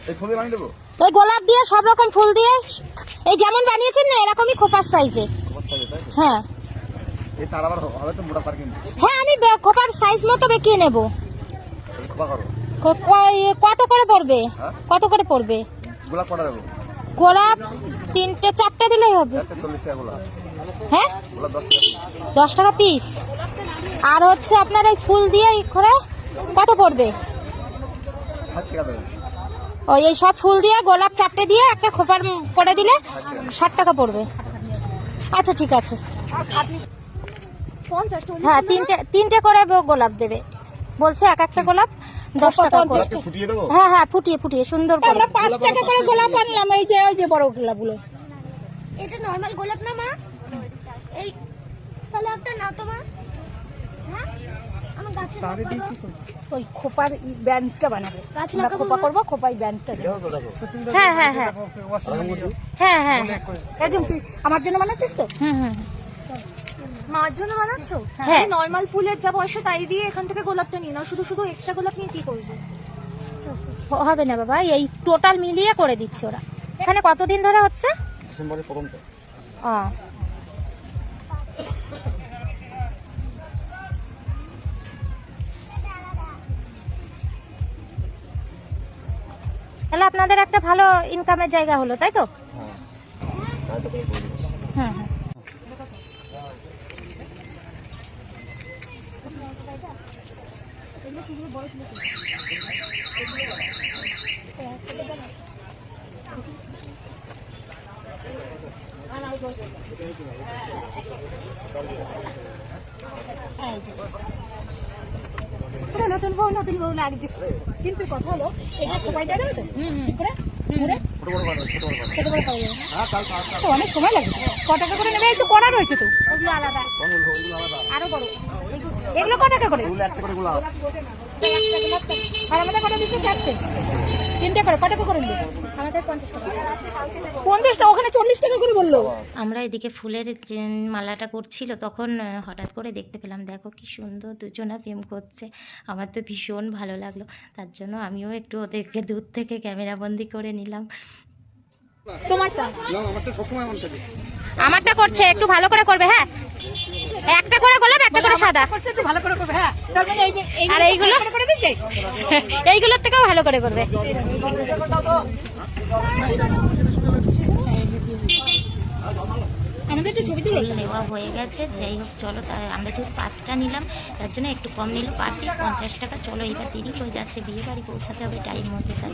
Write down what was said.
এই গোলাপ দিয়ে সব রকম ফুল দিয়ে এই যেমন বানিয়েছেন না এরকমই খোপার সাইজে। হ্যাঁ হ্যাঁ আমি খোপার সাইজ মতো বেঁকিয়ে নেব। কত করে পড়বে? কত করে পড়বে? গোলাপ 3টে 4টে দিলেই হবে। হ্যাঁ 10 টাকা পিস। আর হচ্ছে আপনার এই ফুল দিয়ে করে কত পড়বে? ওই এই সব ফুল দিয়ে গোলাপ 4টে দিয়ে একটা খোপার করে দিলে 60 টাকা পড়বে। আচ্ছা ঠিক আছে। হ্যাঁ 3টে করে গোলাপ দেবে বলছে, এক একটা গোলাপ 10 টাকা করে। হ্যাঁ হ্যাঁ ফুটিয়ে সুন্দর করে। আমরা 5 টাকা করে গোলাপ আনলাম। এই যে বড় গোলাপগুলো। এটা নরমাল গোলাপ না মা? এই তাহলে একটা নাও তো মা। হ্যাঁ আমার গাছে ওই খোপার ব্যান্ডটা বানাবে। গাছ না খোপা করব, খোপাই ব্যান্ডটা। হ্যাঁ হ্যাঁ হ্যাঁ হ্যাঁ হ্যাঁ একদম। তুই আমার জন্য বানাচ্ছিস তো? হুম মার জন্য বানাচ্ছ? হ্যাঁ নরমাল ফুলের যা পয়সা তাই দিয়ে এখান থেকে গোলাপটা নিয়ে নাও। শুধু এক্সট্রা গোলাপ নিয়ে কি করবে? হবে না বাবা, এই টোটাল মিলিয়ে করে দিচ্ছে ওরা। এখানে কতদিন ধরে হচ্ছে? ডিসেম্বরের প্রথমটা। তাহলে আপনাদের একটা ভালো ইনকামের জায়গা হলো, তাই তো? হ্যাঁ হ্যাঁ নতুন বউ লাগছে। কিন্তু কথা হলো এটা সবাই জানে তো। অনেক সময় লাগে। ক টাকা করে নেবে? এই তো করা রয়েছে তো, ওগুলো আলাদা আরো বড়। এগুলো ক টাকা করে? আর আমাদের কটা দিচ্ছে? 4টে 3টে করে। ক টাকা করে নেবে? আমাদের 50 টাকা। 50 টাকা? ওখানে 40 টাকা করে বললো। আমরা এদিকে ফুলের যে মালাটা করছিল তখন হঠাৎ করে দেখতে পেলাম, দেখো কি সুন্দর দুজনা প্রেম করছে। আমার তো ভীষণ ভালো লাগলো, তার জন্য আমিও একটু ওদেরকে দূর থেকে ক্যামেরা বন্দি করে নিলাম। আমারটা করছে, একটু ভালো করে করবে। হ্যাঁ একটা করে গোলাপ, একটা করে সাদা। একটু ভালো করে করবে। হ্যাঁ আর এইগুলো এইগুলোর থেকেও ভালো করে করবে। আমাদের একটু ছবি তুলে নেওয়া হয়ে গেছে। যাই হোক চলো, আমরা যেহেতু 5টা নিলাম তার জন্য একটু কম নিল, পার পিস 50 টাকা। চলো এবার দেরি হয়ে যাচ্ছে, বিয়ে বাড়ি পৌঁছাতে হবে টাইম মতো, তার